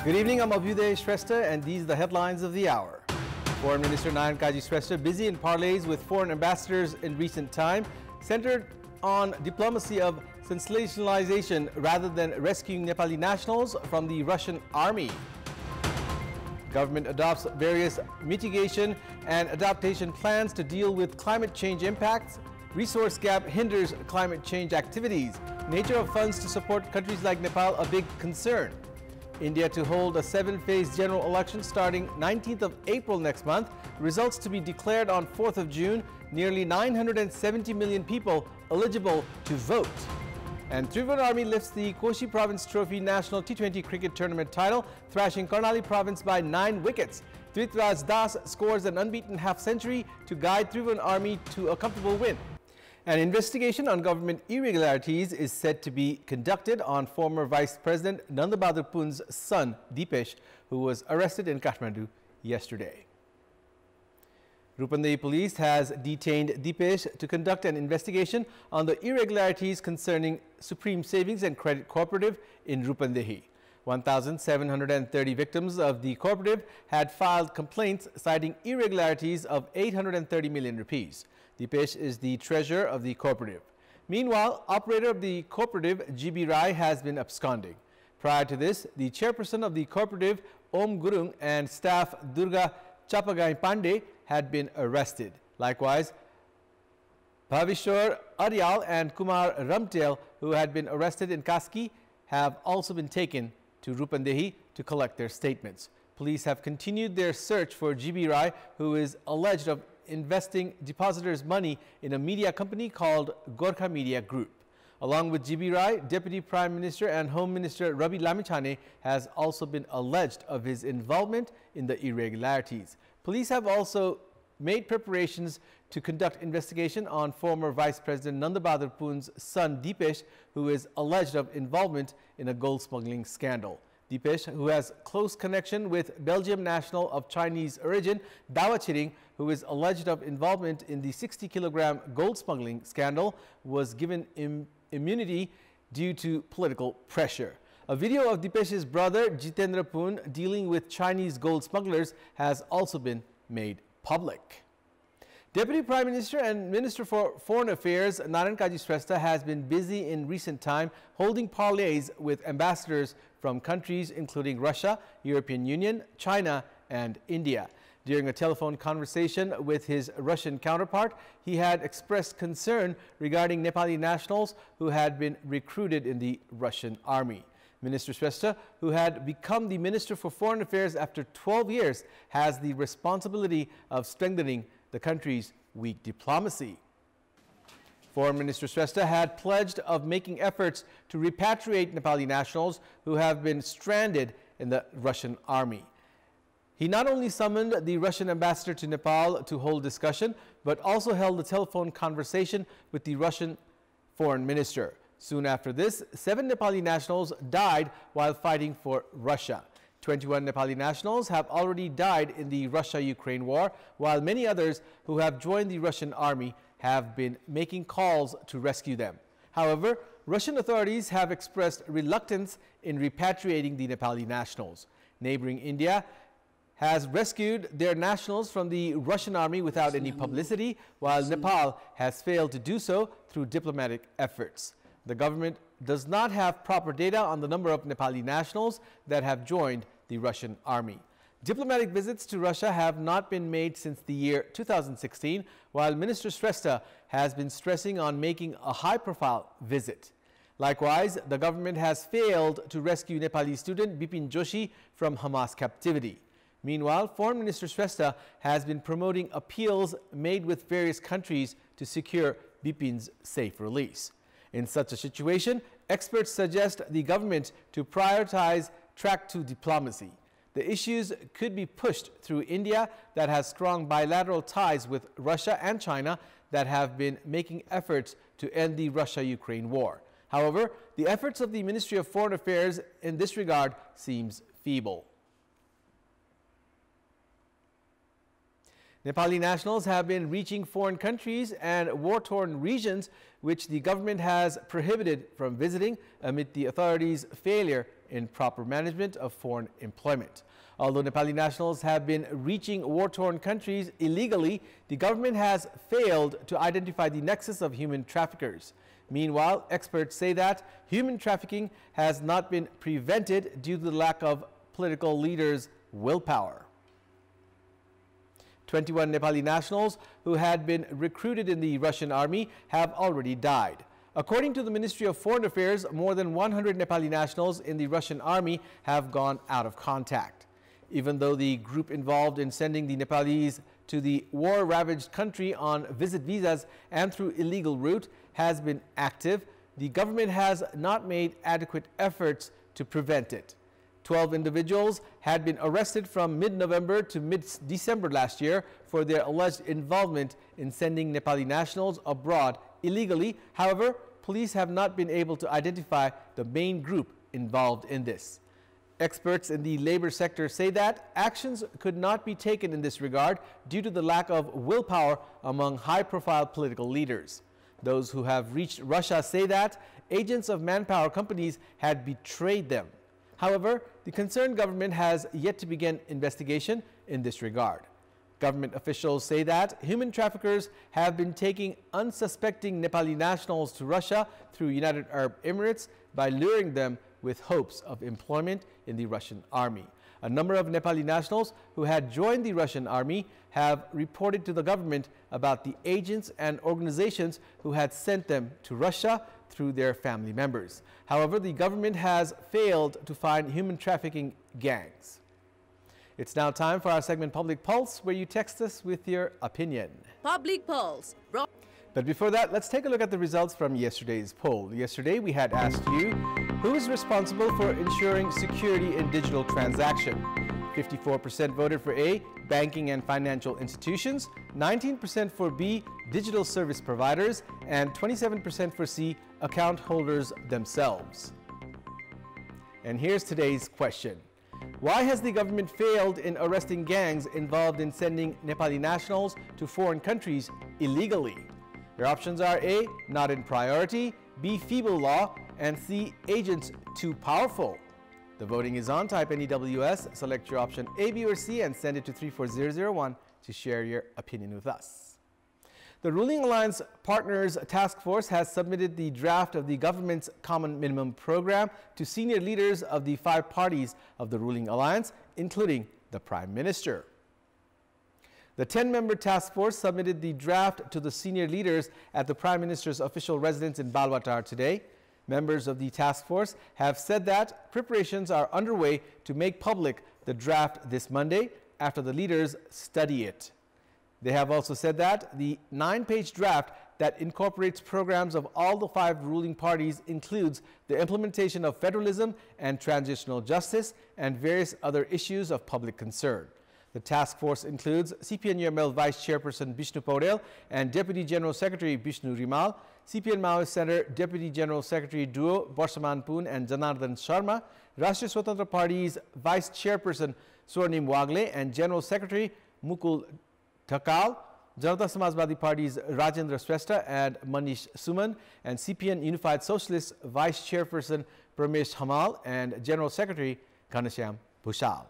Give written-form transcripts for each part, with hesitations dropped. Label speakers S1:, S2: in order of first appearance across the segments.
S1: Good evening, I'm Abhyuday Shrestha and these are the headlines of the hour. Foreign Minister Naran Kaji Shrestha busy in parleys with foreign ambassadors in recent time, centered on diplomacy of sensationalization rather than rescuing Nepali nationals from the Russian army. Government adopts various mitigation and adaptation plans to deal with climate change impacts. Resource gap hinders climate change activities. Nature of funds to support countries like Nepal a big concern. India to hold a 7-phase general election starting 19th of April next month. Results to be declared on 4th of June. Nearly 970 million people eligible to vote. And Tribhuvan Army lifts the Koshi Province Trophy National T20 Cricket Tournament title, thrashing Karnali Province by 9 wickets. Tritraj Das scores an unbeaten half-century to guide Tribhuvan Army to a comfortable win. An investigation on government irregularities is said to be conducted on former Vice President Nanda Bahadur Pun's son, Dipesh, who was arrested in Kathmandu yesterday. Rupandehi police has detained Dipesh to conduct an investigation on the irregularities concerning Supreme Savings and Credit Cooperative in Rupandehi. 1,730 victims of the cooperative had filed complaints citing irregularities of 830 million rupees. Dipesh is the treasurer of the cooperative. Meanwhile, operator of the cooperative, GB Rai, has been absconding. Prior to this, the chairperson of the cooperative, Om Gurung, and staff Durga Chapagai Pandey had been arrested. Likewise, Bhavishwar Aryal and Kumar Ramtel, who had been arrested in Kaski, have also been taken to Rupandehi to collect their statements. Police have continued their search for GB Rai, who is alleged of investing depositors' money in a media company called Gorkha Media Group. Along with GB Rai, Deputy Prime Minister and Home Minister Ravi Lamichhane has also been alleged of his involvement in the irregularities. Police have also made preparations to conduct investigation on former Vice President Nanda Bahadur Pun's son Dipesh, who is alleged of involvement in a gold smuggling scandal. Dipesh, who has close connection with Belgium national of Chinese origin Dawa Chiring, who is alleged of involvement in the 60-kilogram gold smuggling scandal, was given immunity due to political pressure. A video of Dipesh's brother Jitendra Pun dealing with Chinese gold smugglers has also been made public. Deputy Prime Minister and Minister for Foreign Affairs Naran Kaji Shrestha has been busy in recent time holding parleys with ambassadors from countries including Russia, European Union, China and India. During a telephone conversation with his Russian counterpart, he had expressed concern regarding Nepali nationals who had been recruited in the Russian army. Minister Shrestha, who had become the Minister for Foreign Affairs after 12 years, has the responsibility of strengthening the country's weak diplomacy. Foreign Minister Shrestha had pledged of making efforts to repatriate Nepali nationals who have been stranded in the Russian army. He not only summoned the Russian ambassador to Nepal to hold discussion, but also held a telephone conversation with the Russian foreign minister. Soon after this, 7 Nepali nationals died while fighting for Russia. 21 Nepali nationals have already died in the Russia-Ukraine war, while many others who have joined the Russian army have been making calls to rescue them. However, Russian authorities have expressed reluctance in repatriating the Nepali nationals. Neighboring India has rescued their nationals from the Russian army without any publicity, while Nepal has failed to do so through diplomatic efforts. The government does not have proper data on the number of Nepali nationals that have joined the Russian army. Diplomatic visits to Russia have not been made since the year 2016, while Minister Shrestha has been stressing on making a high-profile visit. Likewise, the government has failed to rescue Nepali student Bipin Joshi from Hamas captivity. Meanwhile, Foreign Minister Shrestha has been promoting appeals made with various countries to secure Bipin's safe release. In such a situation, experts suggest the government to prioritize track to diplomacy. The issues could be pushed through India, that has strong bilateral ties with Russia and China, that have been making efforts to end the Russia-Ukraine war. However, the efforts of the Ministry of Foreign Affairs in this regard seems feeble. Nepali nationals have been reaching foreign countries and war-torn regions which the government has prohibited from visiting amid the authorities' failure in proper management of foreign employment. Although Nepali nationals have been reaching war-torn countries illegally, the government has failed to identify the nexus of human traffickers. Meanwhile, experts say that human trafficking has not been prevented due to the lack of political leaders' willpower. 21 Nepali nationals who had been recruited in the Russian army have already died. According to the Ministry of Foreign Affairs, more than 100 Nepali nationals in the Russian army have gone out of contact. Even though the group involved in sending the Nepalese to the war-ravaged country on visit visas and through illegal route has been active, the government has not made adequate efforts to prevent it. 12 individuals had been arrested from mid-November to mid-December last year for their alleged involvement in sending Nepali nationals abroad illegally. However, police have not been able to identify the main group involved in this. Experts in the labor sector say that actions could not be taken in this regard due to the lack of willpower among high-profile political leaders. Those who have reached Russia say that agents of manpower companies had betrayed them. However, the concerned government has yet to begin investigation in this regard. Government officials say that human traffickers have been taking unsuspecting Nepali nationals to Russia through United Arab Emirates by luring them with hopes of employment in the Russian army. A number of Nepali nationals who had joined the Russian army have reported to the government about the agents and organizations who had sent them to Russia through their family members. However, the government has failed to find human trafficking gangs. It's now time for our segment Public Pulse, where you text us with your opinion.
S2: Public Pulse.
S1: But before that, let's take a look at the results from yesterday's poll. Yesterday, we had asked you, who is responsible for ensuring security in digital transaction? 54% voted for A, banking and financial institutions, 19% for B, digital service providers, and 27% for C, account holders themselves. And here's today's question. Why has the government failed in arresting gangs involved in sending Nepali nationals to foreign countries illegally? Your options are A, not in priority, B, feeble law, and C, agents too powerful. The voting is on. Type NEWS, select your option A, B, or C, and send it to 34001 to share your opinion with us. The Ruling Alliance Partners Task Force has submitted the draft of the government's Common Minimum Program to senior leaders of the 5 parties of the ruling alliance, including the Prime Minister. The 10-member task force submitted the draft to the senior leaders at the Prime Minister's official residence in Balwatar today. Members of the task force have said that preparations are underway to make public the draft this Monday after the leaders study it. They have also said that the 9-page draft that incorporates programs of all the 5 ruling parties includes the implementation of federalism and transitional justice and various other issues of public concern. The task force includes CPN-UML Vice Chairperson Vishnu Paudel and Deputy General Secretary Vishnu Rimal, CPN Maoist Center Deputy General Secretary Duo Barsaman Poon and Janardhan Sharma, Rashtriya Swatantra Party's Vice Chairperson Swarnim Wagle and General Secretary Mukul Thakal, Janata Samajwadi Party's Rajendra Shrestha and Manish Suman, and CPN Unified Socialist Vice Chairperson Pramesh Hamal and General Secretary Ghanshyam Bhushal.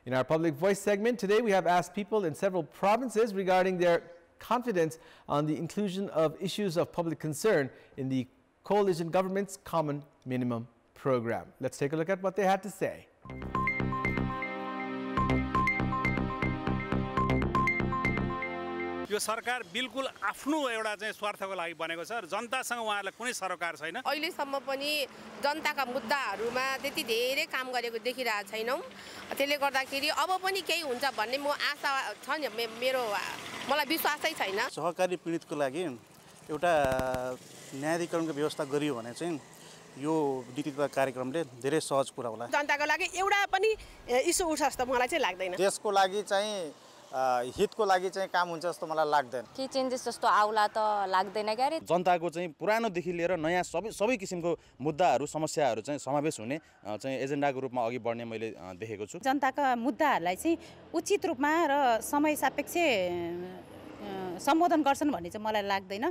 S1: In our Public Voice segment today, we have asked people in several provinces regarding their confidence on the inclusion of issues of public concern in the coalition government's Common Minimum Program. Let's take a look at what they had to say.
S3: यो सरकार बिल्कुल आफ्नो एउटा चाहिँ स्वार्थको लागि बनेको छ र जनतासँग उहाँहरुलाई कुनै सरोकार छैन।
S2: अहिलेसम्म पनि जनताका मुद्दाहरुमा त्यति धेरै काम गरेको देखिरहेको छैनौं। त्यसले गर्दाखेरि अब पनि केही हुन्छ भन्ने म आशा छ नि मेरो मलाई विश्वासै छैन।
S4: सहकारी पीडितको लागि एउटा न्यायाधिकरणको व्यवस्था गरियो भने चाहिँ यो नीतिगत कार्यक्रमले धेरै सहज कुरा होला।
S2: जनताको लागि एउटा पनि इस्यु उठ्छ जस्तो मलाई चाहिँ लाग्दैन।
S5: देशको लागि चाहिँ हितको लागि चाहिँ काम हुन्छ जस्तो मलाई लाग्दैन।
S6: के चेन्जेस जस्तो आउला त लाग्दैन क्यारे।
S7: जनताको चाहिँ पुरानोदेखि लिएर नयाँ सबै किसिमको मुद्दाहरू समस्याहरू चाहिँ समावेश हुने चाहिँ एजेन्डाको रूपमा अघि बढ्ने मैले देखेको छु।
S8: जनताका मुद्दाहरूलाई चाहिँ उचित रूपमा र समय सापेक्ष सम्बोधन गर्छन् भन्ने चाहिँ मलाई लाग्दैन।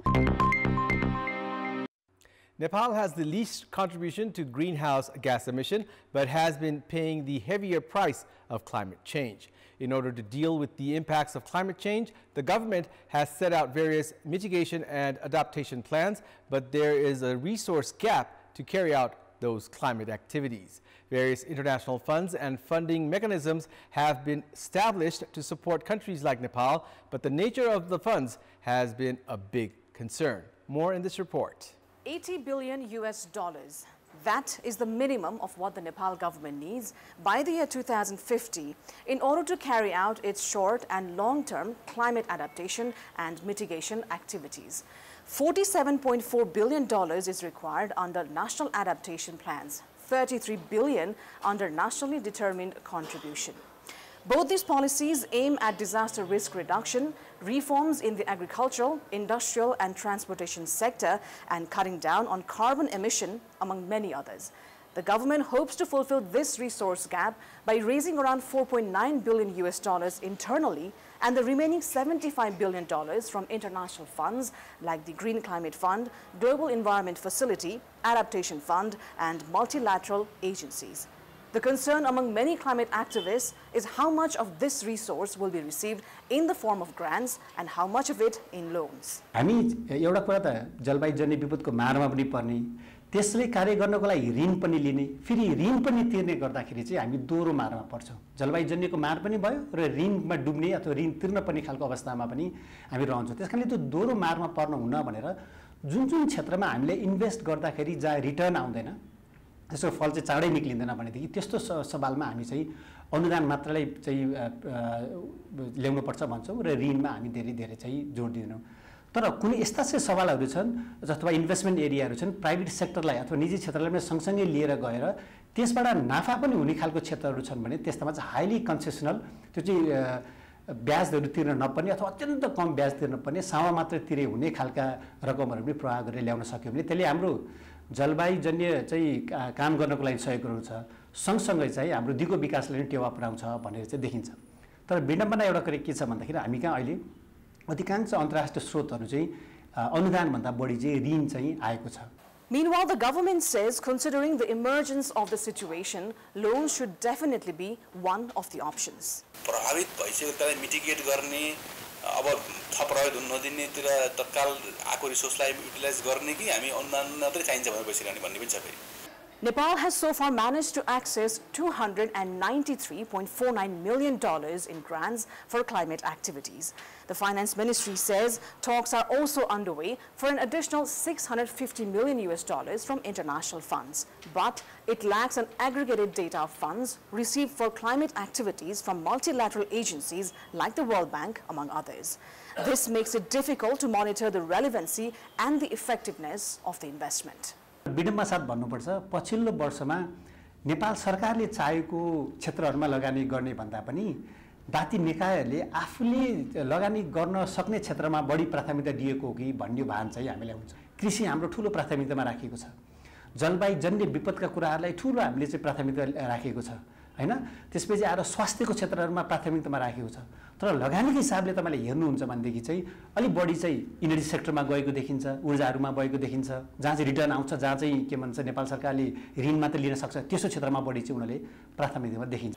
S1: Nepal has the least contribution to greenhouse gas emission, but has been paying the heavier price of climate change. In order to deal with the impacts of climate change, the government has set out various mitigation and adaptation plans, but there is a resource gap to carry out those climate activities. Various international funds and funding mechanisms have been established to support countries like Nepal, but the nature of the funds has been a big concern. More in this report.
S9: $80 billion US. That is the minimum of what the Nepal government needs by the year 2050 in order to carry out its short and long-term climate adaptation and mitigation activities. $47.4 billion is required under national adaptation plans, $33 billion under nationally determined contribution. Both these policies aim at disaster risk reduction, reforms in the agricultural, industrial and transportation sector, and cutting down on carbon emission, among many others. The government hopes to fulfill this resource gap by raising around $4.9 billion US internally and the remaining $75 billion from international funds like the Green Climate Fund, Global Environment Facility, Adaptation Fund, and multilateral agencies. The concern among many climate activists is how much of this resource will be received in the form of grants and how much of it in loans.
S10: हामी एउटा कुरा त जलवायुजन्य विपदको मारमा पनि पर्ने, त्यसले कार्य गर्नको लागि ऋण पनि लिने, फेरि ऋण पनि तिर्ने गर्दाखेरि चाहिँ हामी दोहोरो मारमा पर्छौं। जलवायुजन्यको मार पनि भयो र ऋणमा डुब्ने अथवा ऋण तिर्न पनि खालको अवस्थामा पनि हामी रहन्छौं। त्यसकारणले त्यो दोहोरो मारमा पर्न हुन भनेर जुन क्षेत्रमा हामीले इन्भेस्ट गर्दाखेरि जहाँ रिटर्न आउँदैन त्यसको फल चाहिँ चाँडै निक्लिँदैन भनेदेखि त्यस्तो सवालमा हामी चाहिँ अनुदान मात्रलाई चाहिँ ल्याउनु पर्छ भन्छौं र ऋणमा हामी धेरै चाहिँ जोड दिदैनौं। तर कुनै यस्ता चाहिँ सवालहरू छन् अथवा इन्भेस्टमेन्ट एरियाहरू छन् प्राइभेट सेक्टरलाई अथवा निजी क्षेत्रलाई पनि सँगसँगै लिएर गएर त्यसबाट नाफा पनि हुने खालको क्षेत्रहरू छन् भने त्यस्तामा चाहिँ हाइली कन्सेसनल त्यो चाहिँ ब्याजहरू तिर्न नपर्ने अथवा अत्यन्त कम ब्याज तिर्न पर्ने सावा मात्र तिरे हुने खालका रकमहरू पनि प्रवाह गरेर ल्याउन सक्यो भने त्यसले हाम्रो जलवायुजन्य चाहिँ काम गर्नको लागि सहयोग गर्छ, सँगसँगै चाहिँ हाम्रो दिगो विकासलाई पनि टेवा पुर्याउँछ भनेर चाहिँ देखिन्छ। तर विडम्बना एउटा के छ भन्दाखेरि हामी कहाँ अहिले अधिकांश अन्तर्राष्ट्रिय स्रोतहरू चाहिँ अनुदान भन्दा बढी चाहिँ ऋण चाहिँ आएको छ।
S9: Meanwhile, the government says, considering the emergence of the situation, loans should definitely be one of the options.
S11: प्रभावित भइसकेकोलाई मिटिगेट गर्ने अब थप प्रभावित हुन नदिनेतिर तत्काल आएको रिसोर्सलाई युटिलाइज गर्ने कि हामी अनुदान मात्रै चाहिन्छ भनेर बसिरहने भन्ने पनि छ फेरि।
S9: Nepal has so far managed to access $293.49 million in grants for climate activities. The Finance Ministry says talks are also underway for an additional $650 million from international funds. But it lacks an aggregated data of funds received for climate activities from multilateral agencies like the World Bank, among others. This makes it difficult to monitor the relevancy and the effectiveness of the investment.
S10: विडम्बना साथ भन्नुपर्छ पछिल्लो वर्षमा नेपाल सरकारले चाहेको क्षेत्रहरुमा लगानी गर्ने भन्दा पनि दाती निकायहरूले आफूले लगानी गर्न सक्ने क्षेत्रमा बढी प्राथमिकता दिएको हो कि भन्ने भान चाहिँ हामीलाई हुन्छ। कृषि हाम्रो ठूलो प्राथमिकतामा राखेको छ, जलवायुजन्य विपदका कुराहरूलाई ठूलो हामीले चाहिँ प्राथमिकता राखेको छ हैन। त्यसपछि आएर स्वास्थ्यको क्षेत्रहरुमा प्राथमिकतामा राखेको छ। तर लगानीको हिसाबले तपाईले हेर्नुहुन्छ भनेदेखि चाहिँ अलि बढी चाहिँ इनर्जी सेक्टरमा गएको देखिन्छ, ऊर्जाहरुमा गएको देखिन्छ, जहाँ चाहिँ रिटर्न आउँछ, जहाँ चाहिँ के भन्छ नेपाल सरकारले ऋण मात्र लिन सक्छ त्यसो क्षेत्रमा बढी चाहिँ उनीले प्राथमिकतामा देखिन्छ।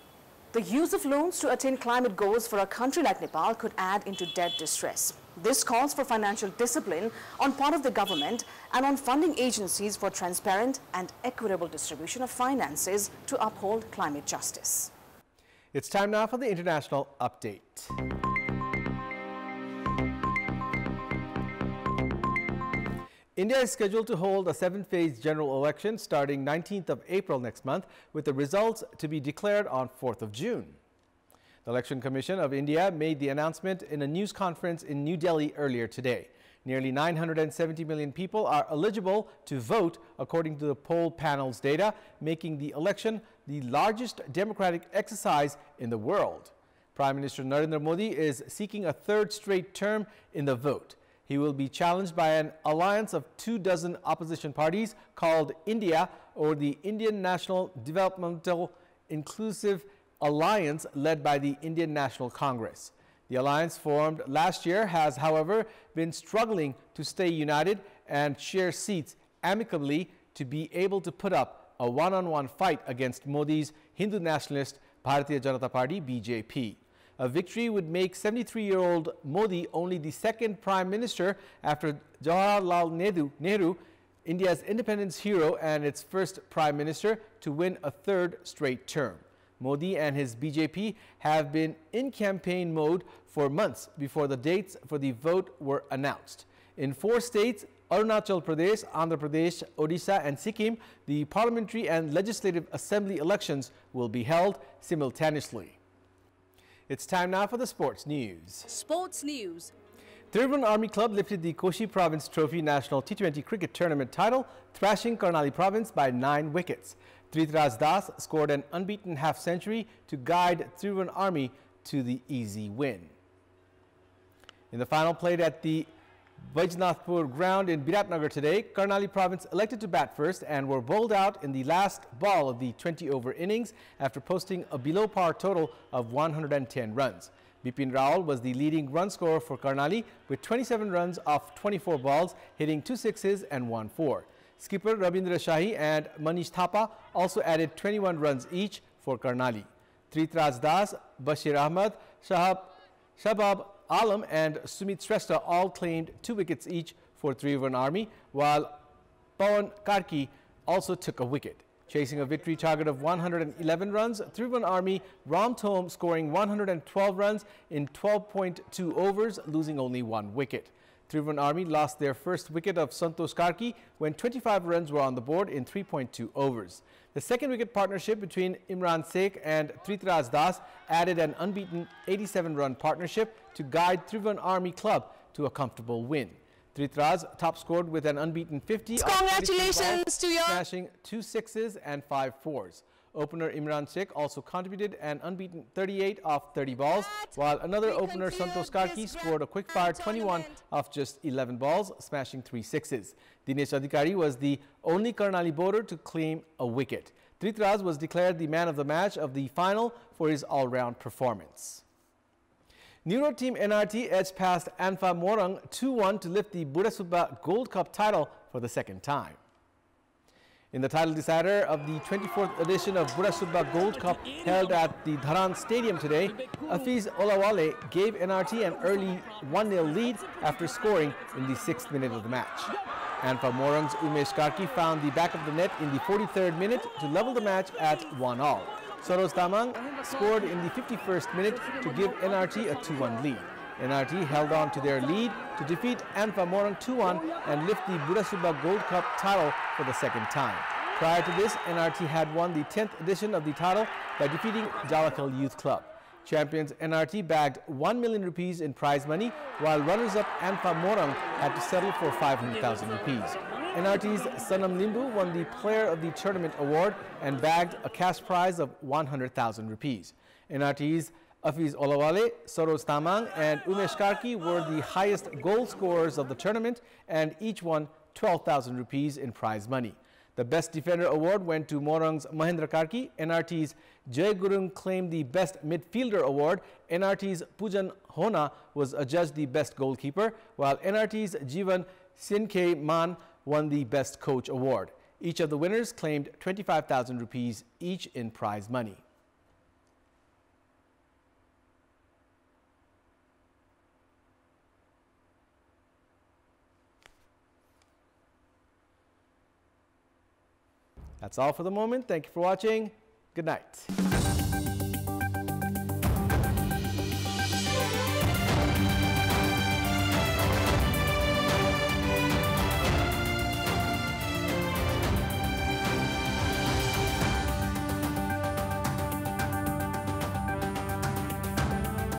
S9: The use of loans to attain climate goals for a country like Nepal could add into debt distress. This calls for financial discipline on part of the government and on funding agencies for transparent and equitable distribution of finances to uphold climate justice.
S1: It's time now for the international update. India is scheduled to hold a 7-phase general election starting 19th of April next month, with the results to be declared on 4th of June. The Election Commission of India made the announcement in a news conference in New Delhi earlier today. Nearly 970 million people are eligible to vote according to the poll panel's data, making the election the largest democratic exercise in the world. Prime Minister Narendra Modi is seeking a third straight term in the vote. He will be challenged by an alliance of 24 opposition parties called India, or the Indian National Developmental Inclusive Alliance, led by the Indian National Congress. The alliance, formed last year, has, however, been struggling to stay united and share seats amicably to be able to put up a one-on-one fight against Modi's Hindu nationalist Bharatiya Janata Party BJP. A victory would make 73-year-old Modi only the second Prime Minister after Jawaharlal Nehru, India's independence hero and its first Prime Minister, to win a third straight term. Modi and his BJP have been in campaign mode for months before the dates for the vote were announced. In 4 states, Arunachal Pradesh, Andhra Pradesh, Odisha and Sikkim, the parliamentary and legislative assembly elections will be held simultaneously. It's time now for the sports news.
S12: Sports news.
S1: Tribhuvan Army Club lifted the Koshi Province Trophy National T20 Cricket Tournament title, thrashing Karnali Province by 9 wickets. Tritraj Das scored an unbeaten half-century to guide Tribhuvan Army to the easy win. In the final played at the Vaijnathpur ground in Biratnagar today, Karnali Province elected to bat first and were bowled out in the last ball of the 20-over innings after posting a below-par total of 110 runs. Bipin Rawal was the leading run scorer for Karnali with 27 runs off 24 balls, hitting 2 sixes and 1 4. Skipper Rabindra Shahi and Manish Thapa also added 21 runs each for Karnali. Tritraj Das, Bashir Ahmed, Shabab Alam and Sumit Shrestha all claimed 2 wickets each for Tribhuvan Army, while Pawan Karki also took a wicket. Chasing a victory target of 111 runs, Tribhuvan Army romped home, scoring 112 runs in 12.2 overs, losing only 1 wicket. Tribhuvan Army lost their first wicket of Santosh Karki when 25 runs were on the board in 3.2 overs. The second wicket partnership between Imran Sheikh and Tritraj Das added an unbeaten 87-run partnership to guide Tribhuvan Army Club to a comfortable win. Tritraj top scored with an unbeaten 50.
S12: Congratulations to you.
S1: Smashing 2 sixes and 5 fours. Opener Imran Sheikh also contributed an unbeaten 38 off 30 balls, while another opener Santosh Karki scored a quick-fire 21 off just 11 balls, smashing 3 sixes. Dinesh Adhikari was the only Karnali bowler to claim a wicket. Tritraj was declared the man of the match of the final for his all-round performance. Neuro Team NRT edged past Anfa Morang 2-1 to lift the Burasubba Gold Cup title for the second time. In the title decider of the 24th edition of Burasubba Gold Cup held at the Dharan Stadium today, Afiz Olawale gave NRT an early 1-0 lead after scoring in the 6th minute of the match. Anfa Morang's Umesh Karki found the back of the net in the 43rd minute to level the match at 1-1. Soros Tamang scored in the 51st minute to give NRT a 2-1 lead. NRT held on to their lead to defeat Anfa Morang 2-1 and lift the Burasubba Gold Cup title for the second time. Prior to this, NRT had won the 10th edition of the title by defeating Jalakal Youth Club. Champions NRT bagged 1 million rupees in prize money, while runners-up Anfa Morang had to settle for 500,000 rupees. NRT's Sanam Limbu won the Player of the Tournament award and bagged a cash prize of 100,000 rupees. NRT's Afiz Olawale, Soros Tamang and Umesh Karki were the highest goal scorers of the tournament and each won 12,000 rupees in prize money. The Best Defender award went to Morang's Mahendra Karki. NRT's Jay Gurung claimed the Best Midfielder award. NRT's Pujan Hona was adjudged the Best Goalkeeper, while NRT's Jivan Sinke Man won the Best Coach award. Each of the winners claimed 25,000 rupees each in prize money. That's all for the moment. Thank you for watching. Good night.